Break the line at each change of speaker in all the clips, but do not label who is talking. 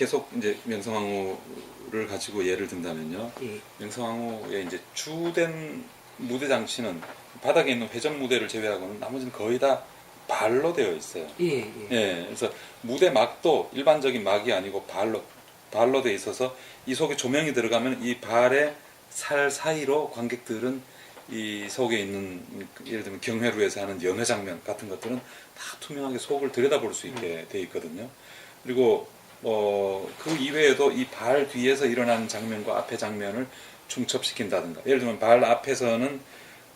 계속 이제 명성황후를 가지고 예를 든다면요.
예.
명성황후의 이제 주된 무대 장치는 바닥에 있는 회전 무대를 제외하고는 나머지는 거의 다 발로 되어 있어요.
예, 예.
예, 그래서 무대 막도 일반적인 막이 아니고 발로 되어 있어서 이 속에 조명이 들어가면 이 발의 살 사이로 관객들은 이 속에 있는 예를 들면 경회루에서 하는 연회 장면 같은 것들은 다 투명하게 속을 들여다볼 수 있게 되어 있거든요. 그리고 그 이외에도 이 발 뒤에서 일어나는 장면과 앞의 장면을 중첩시킨다든가, 예를 들면 발 앞에서는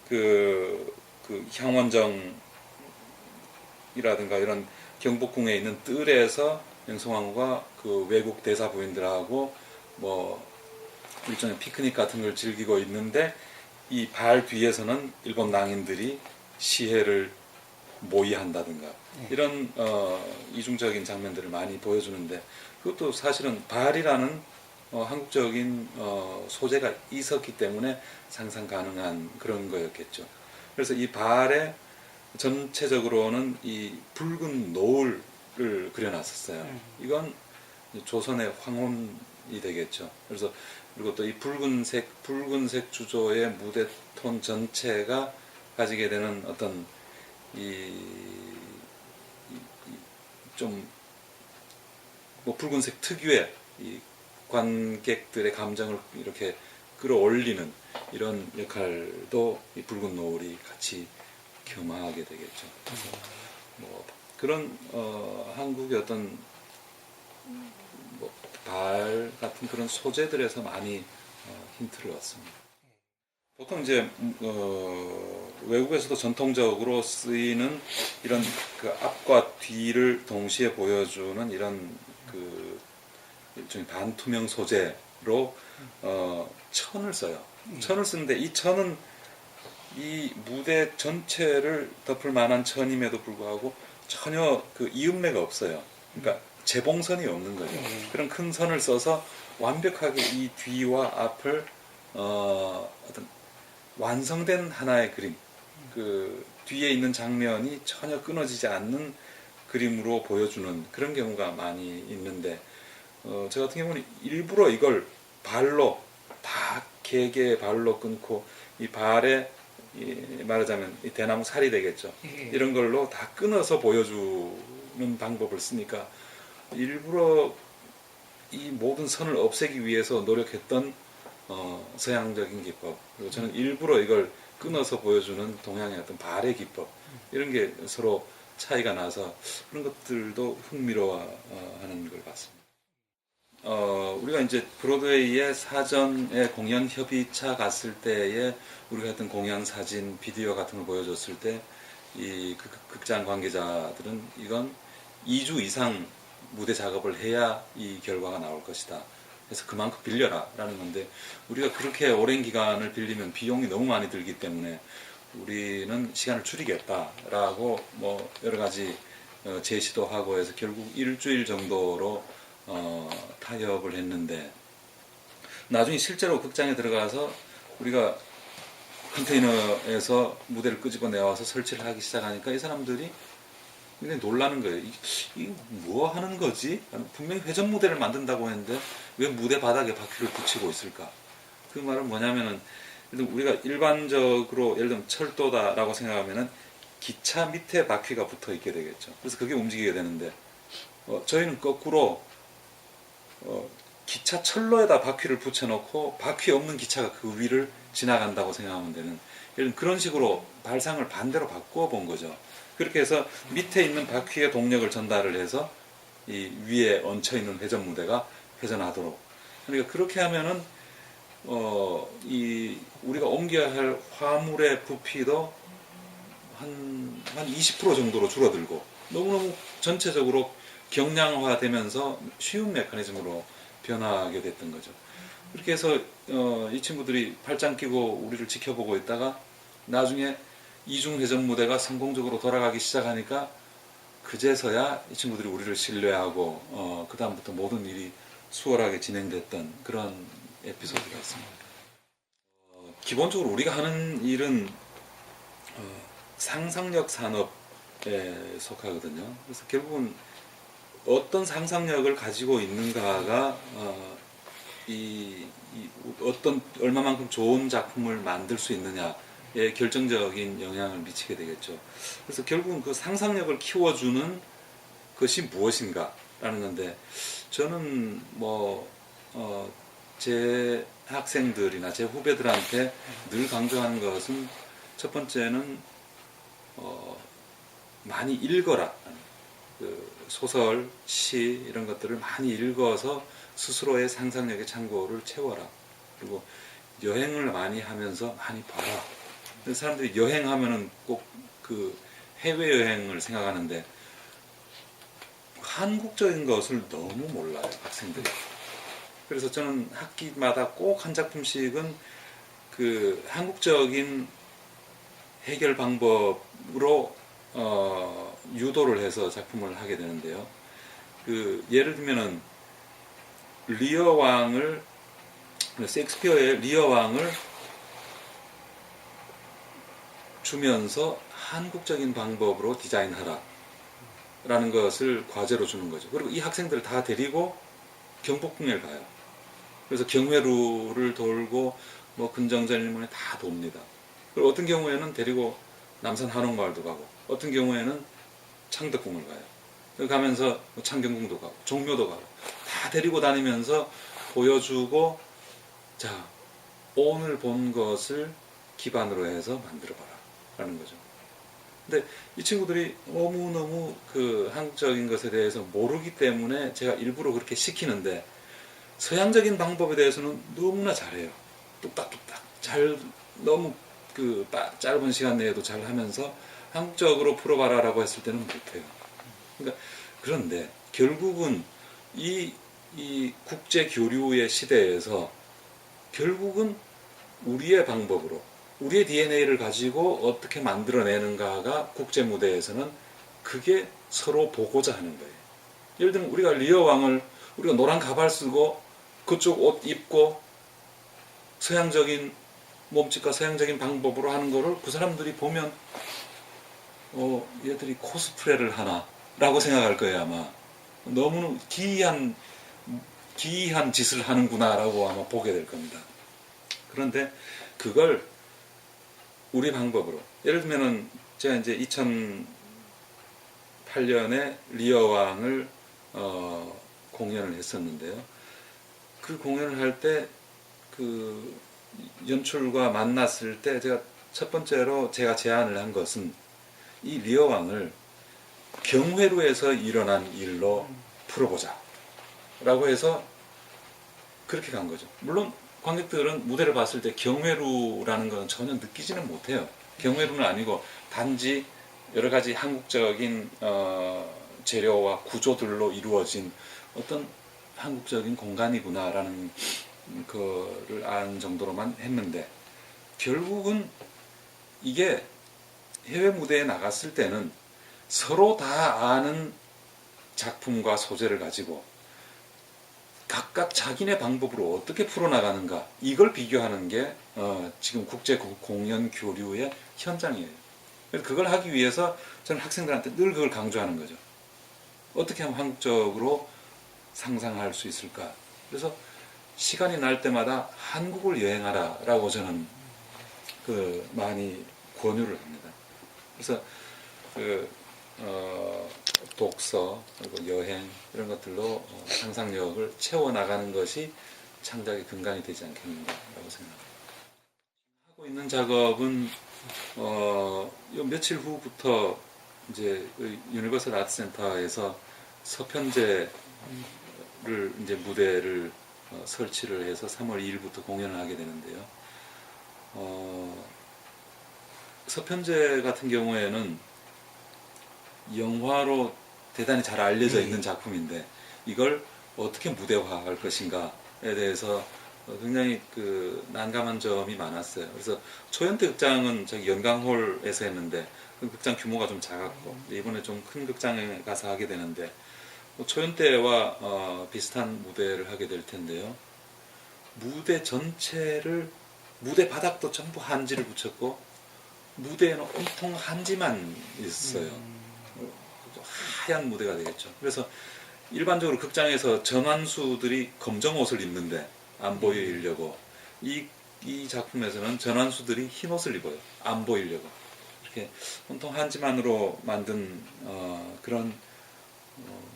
그 향원정이라든가 이런 경복궁에 있는 뜰에서 명성황후가 그 외국 대사 부인들하고 뭐 일종의 피크닉 같은 걸 즐기고 있는데, 이 발 뒤에서는 일본 낭인들이 시해를 모의한다든가 이런 이중적인 장면들을 많이 보여주는데, 그것도 사실은 발이라는 한국적인 소재가 있었기 때문에 상상 가능한 그런 거였겠죠. 그래서 이 발에 전체적으로는 이 붉은 노을을 그려놨었어요. 이건 조선의 황혼이 되겠죠. 그래서 그리고 또 이 붉은색 주조의 무대 톤 전체가 가지게 되는 어떤 좀 뭐 붉은색 특유의 이 관객들의 감정을 이렇게 끌어올리는 이런 역할도 이 붉은 노을이 같이 겸하게 되겠죠. 뭐 그런 한국의 어떤 뭐 발 같은 그런 소재들에서 많이 힌트를 얻습니다. 보통 이제 외국에서도 전통적으로 쓰이는 이런 그 앞과 뒤를 동시에 보여주는 이런 그 일종의 반투명 소재로 천을 써요. 천을 쓰는데 이 천은 이 무대 전체를 덮을 만한 천임에도 불구하고 전혀 그 이음매가 없어요. 그러니까 재봉선이 없는 거죠. 그런 큰 선을 써서 완벽하게 이 뒤와 앞을 어떤 완성된 하나의 그림, 그 뒤에 있는 장면이 전혀 끊어지지 않는 그림으로 보여주는 그런 경우가 많이 있는데, 저 같은 경우는 일부러 이걸 발로 다 개개의 발로 끊고 이 발에 말하자면 이 대나무 살이 되겠죠. 이런 걸로 다 끊어서 보여주는 방법을 쓰니까 일부러 이 모든 선을 없애기 위해서 노력했던 서양적인 기법, 그리고 저는 일부러 이걸 끊어서 보여주는 동양의 어떤 발의 기법, 이런 게 서로 차이가 나서 그런 것들도 흥미로워하는 걸 봤습니다. 우리가 이제 브로드웨이의 사전에 공연 협의차 갔을 때에 우리가 했던 공연 사진, 비디오 같은 걸 보여줬을 때 이 극장 관계자들은 이건 2주 이상 무대 작업을 해야 이 결과가 나올 것이다. 그래서 그만큼 빌려라 라는 건데, 우리가 그렇게 오랜 기간을 빌리면 비용이 너무 많이 들기 때문에 우리는 시간을 줄이겠다라고 뭐 여러 가지 제시도 하고 해서 결국 일주일 정도로 타협을 했는데, 나중에 실제로 극장에 들어가서 우리가 컨테이너에서 무대를 끄집어 내와서 설치를 하기 시작하니까 이 사람들이 굉장히 놀라는 거예요. 이게 뭐 하는 거지? 분명히 회전 무대를 만든다고 했는데 왜 무대 바닥에 바퀴를 붙이고 있을까? 그 말은 뭐냐면은, 우리가 일반적으로 예를 들면 철도다라고 생각하면은 기차 밑에 바퀴가 붙어 있게 되겠죠. 그래서 그게 움직이게 되는데, 저희는 거꾸로 기차 철로에다 바퀴를 붙여놓고 바퀴 없는 기차가 그 위를 지나간다고 생각하면 되는, 예를 들면 그런 식으로 발상을 반대로 바꾸어 본 거죠. 그렇게 해서 밑에 있는 바퀴에 동력을 전달을 해서 이 위에 얹혀 있는 회전 무대가 회전하도록. 그러니까 그렇게 하면은 이 우리가 옮겨야 할 화물의 부피도 한 20% 정도로 줄어들고 너무너무 전체적으로 경량화되면서 쉬운 메커니즘으로 변하게 됐던 거죠. 그렇게 해서 이 친구들이 팔짱 끼고 우리를 지켜보고 있다가 나중에 이중 회전 무대가 성공적으로 돌아가기 시작하니까 그제서야 이 친구들이 우리를 신뢰하고 그 다음부터 모든 일이 수월하게 진행됐던 그런 에피소드가 있습니다. 기본적으로 우리가 하는 일은 상상력 산업에 속하거든요. 그래서 결국은 어떤 상상력을 가지고 있는가가 어떤 얼마만큼 좋은 작품을 만들 수 있느냐에 결정적인 영향을 미치게 되겠죠. 그래서 결국은 그 상상력을 키워주는 것이 무엇인가라는 건데, 저는 제 학생들이나 제 후배들한테 늘 강조하는 것은, 첫 번째는 많이 읽어라. 그 소설, 시 이런 것들을 많이 읽어서 스스로의 상상력의 창고를 채워라. 그리고 여행을 많이 하면서 많이 봐라. 사람들이 여행하면은 꼭 그 해외 여행을 생각하는데, 한국적인 것을 너무 몰라요, 학생들이. 그래서 저는 학기마다 꼭 한 작품씩은 그 한국적인 해결 방법으로 유도를 해서 작품을 하게 되는데요. 그 예를 들면은 리어 왕을, 셰익스피어의 리어 왕을 주면서 한국적인 방법으로 디자인하라 라는 것을 과제로 주는 거죠. 그리고 이 학생들을 다 데리고 경복궁에 가요. 그래서 경회루를 돌고 근정전일문에 다 돕니다. 그리고 어떤 경우에는 데리고 남산 한옥마을도 가고, 어떤 경우에는 창덕궁을 가요. 가면서 창경궁도 가고 종묘도 가고 다 데리고 다니면서 보여주고, 자, 오늘 본 것을 기반으로 해서 만들어봐라 라는 거죠. 근데 이 친구들이 너무너무 그 한국적인 것에 대해서 모르기 때문에 제가 일부러 그렇게 시키는데, 서양적인 방법에 대해서는 너무나 잘해요. 뚝딱뚝딱 잘, 너무 그 짧은 시간 내에도 잘 하면서, 한국적으로 풀어봐라라고 했을 때는 못해요. 그러니까 그런데 결국은 이 국제 교류의 시대에서 결국은 우리의 방법으로, 우리의 DNA를 가지고 어떻게 만들어내는가가 국제 무대에서는, 그게 서로 보고자 하는 거예요. 예를 들면 우리가 리어 왕을, 우리가 노란 가발 쓰고 그쪽 옷 입고 서양적인 몸짓과 서양적인 방법으로 하는 거를 그 사람들이 보면 얘들이 코스프레를 하나 라고 생각할 거예요. 아마 너무 기이한 짓을 하는구나 라고 아마 보게 될 겁니다. 그런데 그걸 우리 방법으로, 예를 들면은 제가 이제 2008년에 리어 왕을 공연을 했었는데요. 그 공연을 할 때 그 연출과 만났을 때 제가 첫 번째로 제가 제안을 한 것은, 이 리어 왕을 경회루에서 일어난 일로 풀어보자 라고 해서 그렇게 간 거죠. 물론 관객들은 무대를 봤을 때 경회루라는 건 전혀 느끼지는 못해요. 경회루는 아니고 단지 여러 가지 한국적인 재료와 구조들로 이루어진 어떤 한국적인 공간이구나라는 거를 아는 정도로만 했는데, 결국은 이게 해외 무대에 나갔을 때는 서로 다 아는 작품과 소재를 가지고 각각 자기네 방법으로 어떻게 풀어나가는가, 이걸 비교하는 게 지금 국제 공연 교류의 현장이에요. 그래서 그걸 하기 위해서 저는 학생들한테 늘 그걸 강조하는 거죠. 어떻게 하면 한국적으로 상상할 수 있을까. 그래서 시간이 날 때마다 한국을 여행하라 라고 저는 많이 권유를 합니다. 그래서 독서, 그리고 여행 이런 것들로 상상력을 채워나가는 것이 창작의 근간이 되지 않겠는가라고 생각합니다. 하고 있는 작업은 며칠 후부터 이제 유니버설 아트센터에서 서편제를 이제 무대를 설치를 해서 3월 2일부터 공연을 하게 되는데요. 서편제 같은 경우에는 영화로 대단히 잘 알려져 있는 작품인데, 이걸 어떻게 무대화할 것인가에 대해서 굉장히 난감한 점이 많았어요. 그래서 초연태 극장은 저기 연강홀에서 했는데, 그 극장 규모가 좀 작았고, 이번에 좀 큰 극장에 가서 하게 되는데, 초연태와 비슷한 무대를 하게 될 텐데요. 무대 전체를, 무대 바닥도 전부 한지를 붙였고, 무대에는 온통 한지만 있어요. 하얀 무대가 되겠죠. 그래서 일반적으로 극장에서 전환수들이 검정 옷을 입는데 안 보이려고 이 작품에서는 전환수들이 흰 옷을 입어요. 안 보이려고. 이렇게 온통 한지만으로 만든 그런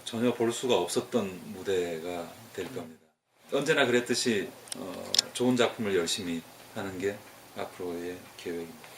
전혀 볼 수가 없었던 무대가 될 겁니다. 언제나 그랬듯이 좋은 작품을 열심히 하는 게 앞으로의 계획입니다.